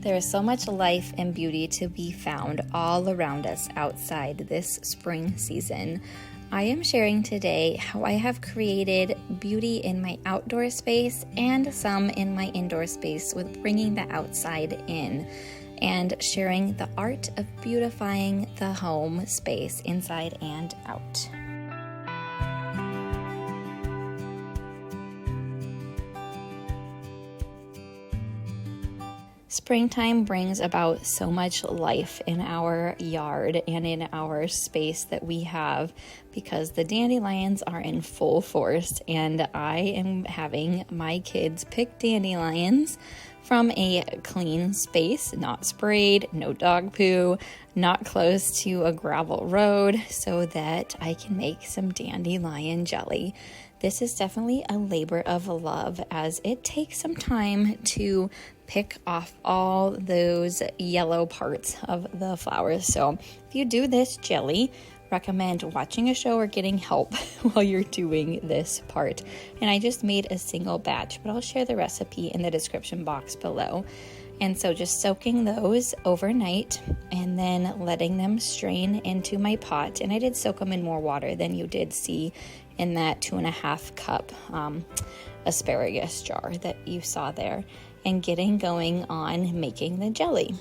There is so much life and beauty to be found all around us outside this spring season. I am sharing today how I have created beauty in my outdoor space and some in my indoor space with bringing the outside in, and sharing the art of beautifying the home space inside and out. Springtime brings about so much life in our yard and in our space that we have because the dandelions are in full force, and I am having my kids pick dandelions from a clean space, not sprayed, no dog poo, not close to a gravel road, so that I can make some dandelion jelly. This is definitely a labor of love, as it takes some time to pick off all those yellow parts of the flowers. So if you do this jelly, recommend watching a show or getting help while you're doing this part. And I just made a single batch, but I'll share the recipe in the description box below. And so just soaking those overnight and then letting them strain into my pot. And I did soak them in more water than you did see in that 2.5 cup asparagus jar that you saw there, and getting going on making the jelly.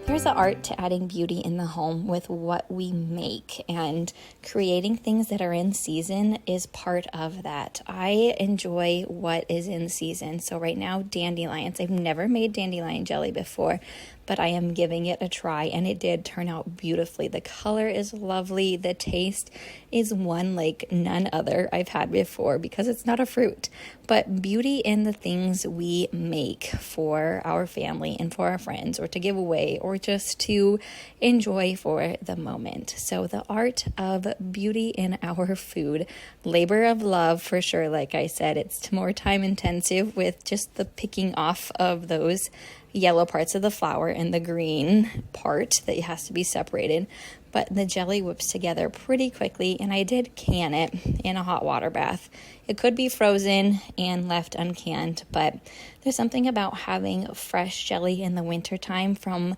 There's an art to adding beauty in the home with what we make, and creating things that are in season is part of that. I enjoy what is in season. So right now, dandelions. I've never made dandelion jelly before, but I am giving it a try, and it did turn out beautifully. The color is lovely. The taste is one like none other I've had before, because it's not a fruit, but beauty in the things we make for our family and for our friends, or to give away, or just to enjoy for the moment. So the art of beauty in our food, labor of love for sure. Like I said, it's more time intensive with just the picking off of those yellow parts of the flower and the green part that has to be separated. But the jelly whips together pretty quickly, and I did can it in a hot water bath. It could be frozen and left uncanned, but there's something about having fresh jelly in the wintertime from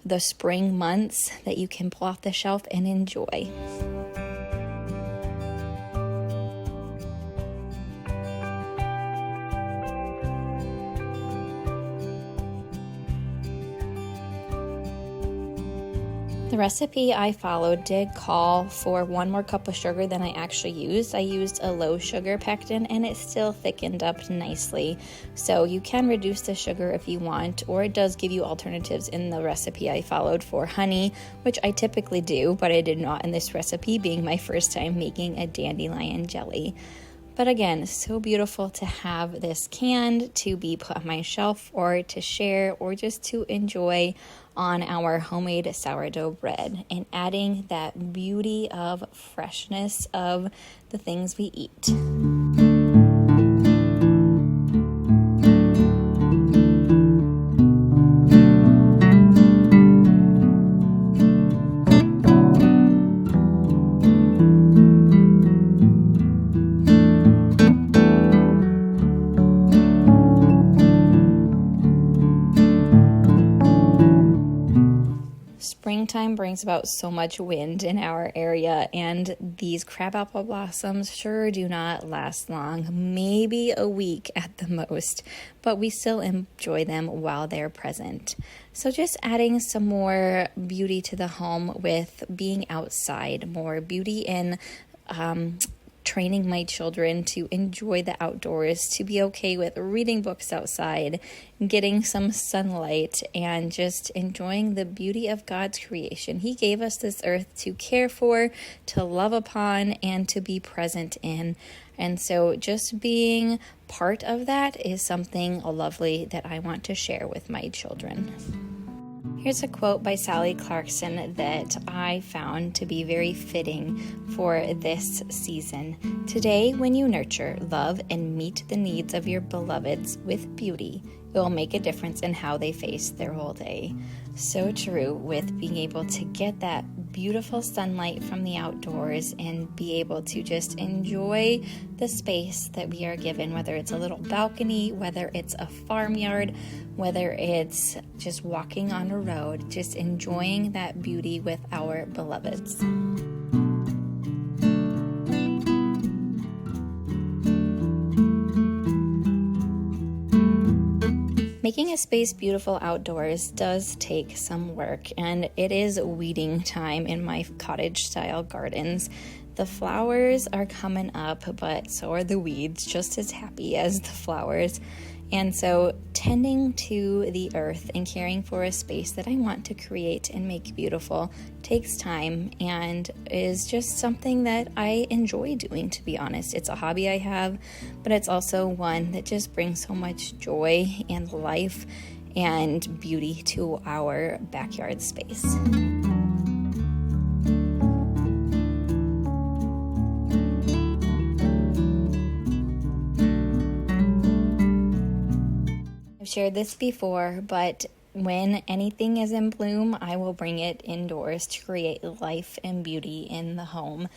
the spring months that you can pull off the shelf and enjoy. The recipe I followed did call for 1 more cup of sugar than I actually used. I used a low sugar pectin, and it still thickened up nicely. So you can reduce the sugar if you want, or it does give you alternatives in the recipe I followed for honey, which I typically do, but I did not in this recipe, being my first time making a dandelion jelly. But again, so beautiful to have this canned to be put on my shelf, or to share, or just to enjoy on our homemade sourdough bread, and adding that beauty of freshness of the things we eat. Springtime brings about so much wind in our area, and these crabapple blossoms sure do not last long, maybe a week at the most, but we still enjoy them while they're present. So just adding some more beauty to the home with being outside, more beauty in training my children to enjoy the outdoors, to be okay with reading books outside, getting some sunlight, and just enjoying the beauty of God's creation. He gave us this earth to care for, to love upon, and to be present in. And so just being part of that is something lovely that I want to share with my children. Here's a quote by Sally Clarkson that I found to be very fitting for this season. Today, when you nurture, love, and meet the needs of your beloveds with beauty, it will make a difference in how they face their whole day. So true with being able to get that beautiful sunlight from the outdoors and be able to just enjoy the space that we are given, whether it's a little balcony, whether it's a farmyard, whether it's just walking on a road, just enjoying that beauty with our beloveds. Making a space beautiful outdoors does take some work, and it is weeding time in my cottage-style gardens. The flowers are coming up, but so are the weeds, just as happy as the flowers. And so tending to the earth and caring for a space that I want to create and make beautiful takes time and is just something that I enjoy doing, to be honest. It's a hobby I have, but it's also one that just brings so much joy and life and beauty to our backyard space. I've shared this before, but when anything is in bloom, I will bring it indoors to create life and beauty in the home.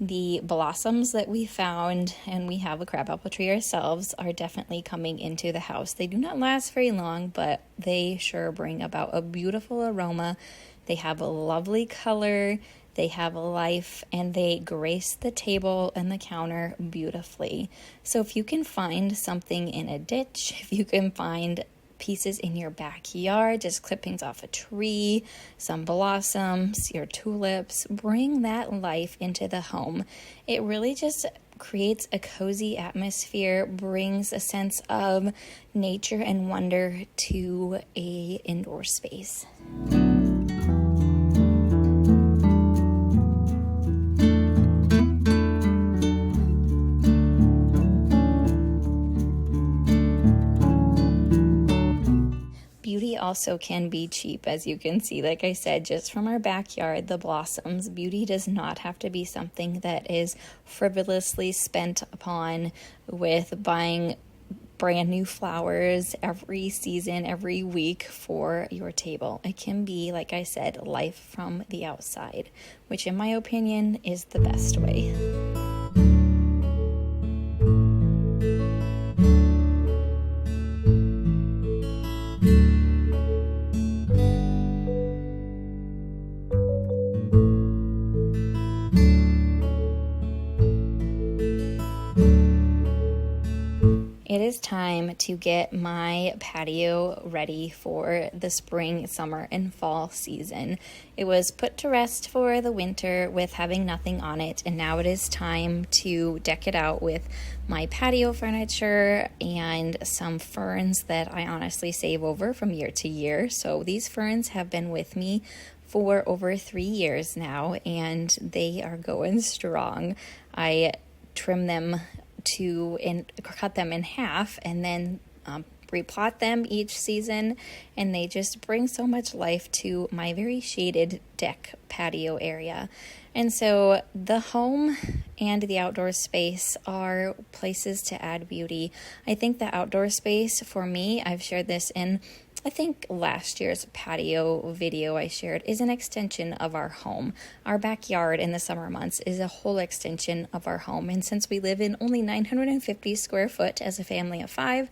The blossoms that we found, and we have a crabapple tree ourselves, are definitely coming into the house. They do not last very long, but they sure bring about a beautiful aroma. They have a lovely color. They have a life, and they grace the table and the counter beautifully. So if you can find something in a ditch, if you can find pieces in your backyard, just clippings off a tree, some blossoms, your tulips, bring that life into the home. It really just creates a cozy atmosphere, brings a sense of nature and wonder to an indoor space. Beauty also can be cheap, as you can see. Like I said, just from our backyard, the blossoms. Beauty does not have to be something that is frivolously spent upon with buying brand new flowers every season, every week for your table. It can be, like I said, life from the outside, which in my opinion is the best way. It is time to get my patio ready for the spring, summer, and fall season. It was put to rest for the winter with having nothing on it, and now it is time to deck it out with my patio furniture and some ferns that I honestly save over from year to year. So these ferns have been with me for over 3 years now, and they are going strong. I trim them cut them in half and then repot them each season, and they just bring so much life to my very shaded deck patio area. And so the home and the outdoor space are places to add beauty. I think the outdoor space for me, I've shared this in I think last year's patio video I shared, is an extension of our home. Our backyard in the summer months is a whole extension of our home. And since we live in only 950 square foot as a family of 5,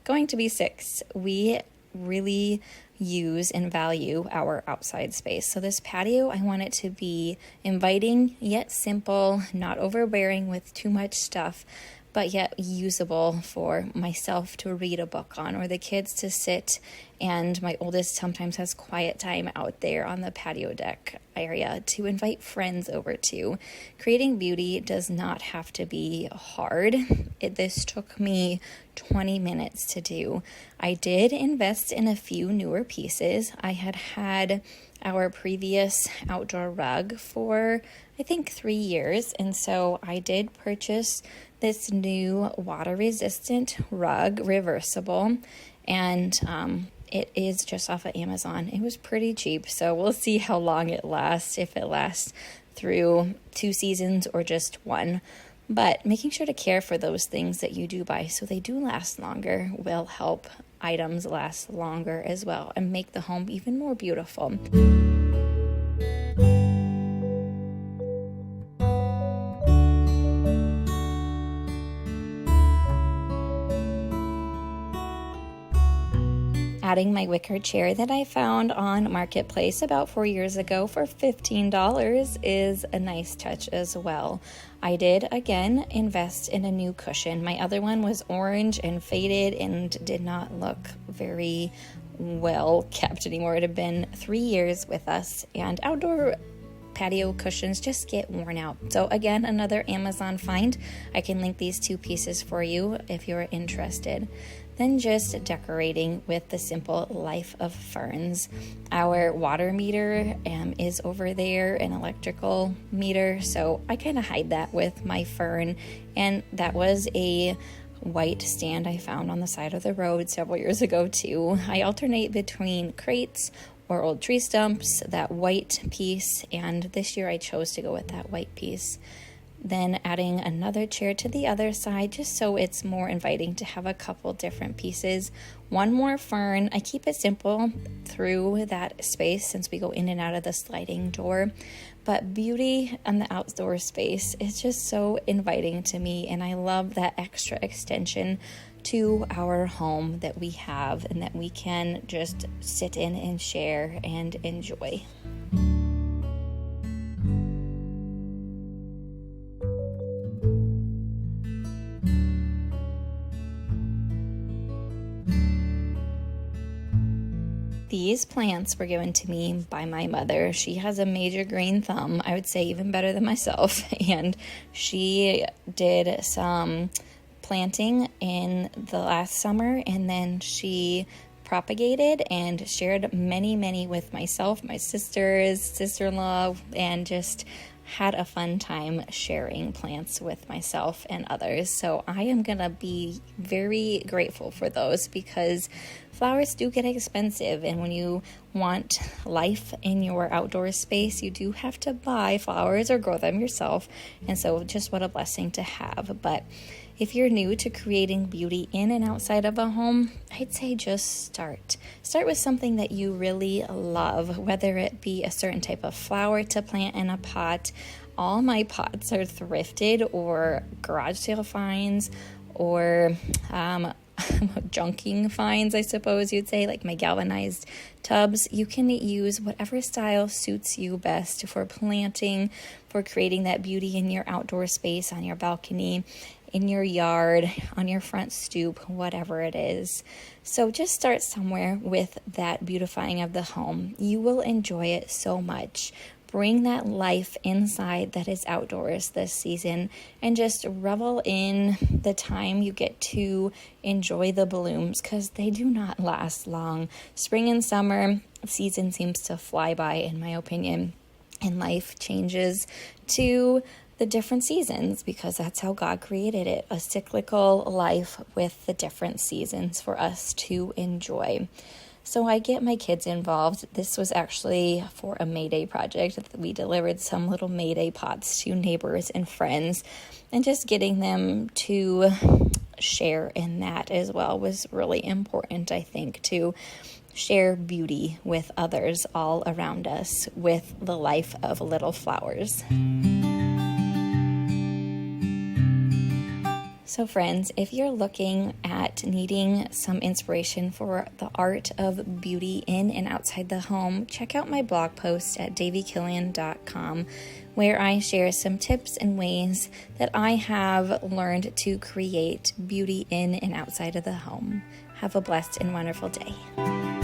going to be 6, we really use and value our outside space. So this patio, I want it to be inviting yet simple, not overbearing with too much stuff, but yet usable for myself to read a book on, or the kids to sit, and my oldest sometimes has quiet time out there on the patio deck area to invite friends over to. Creating beauty does not have to be hard. This took me 20 minutes to do. I did invest in a few newer pieces. I had our previous outdoor rug for, I think, 3 years, and so I did purchase this new water-resistant rug, reversible, and it is just off of Amazon. It was pretty cheap, so we'll see how long it lasts, if it lasts through 2 seasons or just 1. But making sure to care for those things that you do buy so they do last longer will help items last longer as well and make the home even more beautiful. Adding my wicker chair that I found on Marketplace about 4 years ago for $15 is a nice touch as well. I did, again, invest in a new cushion. My other one was orange and faded and did not look very well kept anymore. It had been 3 years with us, and outdoor patio cushions just get worn out. So again, another Amazon find. I can link these 2 pieces for you if you're interested. Then just decorating with the simple life of ferns. Our water meter is over there, an electrical meter, so I kind of hide that with my fern, and that was a white stand I found on the side of the road several years ago too. I alternate between crates or old tree stumps, that white piece, and this year I chose to go with that white piece. Then adding another chair to the other side just so it's more inviting to have a couple different pieces. One more fern. I keep it simple through that space since we go in and out of the sliding door. But beauty on the outdoor space is just so inviting to me, and I love that extra extension to our home that we have and that we can just sit in and share and enjoy. These plants were given to me by my mother. She has a major green thumb, I would say even better than myself, and she did some planting in the last summer, and then she propagated and shared many with myself, my sisters, sister-in-law, and just had a fun time sharing plants with myself and others. So I am gonna be very grateful for those, because flowers do get expensive, and when you want life in your outdoor space, you do have to buy flowers or grow them yourself. And so just what a blessing to have. But if you're new to creating beauty in and outside of a home, I'd say just start. Start with something that you really love, whether it be a certain type of flower to plant in a pot. All my pots are thrifted or garage sale finds, or junking finds, I suppose you'd say, like my galvanized tubs. You can use whatever style suits you best for planting, for creating that beauty in your outdoor space, on your balcony, in your yard, on your front stoop, whatever it is. So just start somewhere with that beautifying of the home. You will enjoy it so much. Bring that life inside that is outdoors this season, and just revel in the time you get to enjoy the blooms, because they do not last long. Spring and summer season seems to fly by, in my opinion, and life changes to the different seasons, because that's how God created it, a cyclical life with the different seasons for us to enjoy. So I get my kids involved. This was actually for a May Day project. We delivered some little May Day pots to neighbors and friends, and just getting them to share in that as well was really important, I think, to share beauty with others all around us with the life of little flowers. So friends, if you're looking at needing some inspiration for the art of beauty in and outside the home, check out my blog post at daviekillian.com, where I share some tips and ways that I have learned to create beauty in and outside of the home. Have a blessed and wonderful day.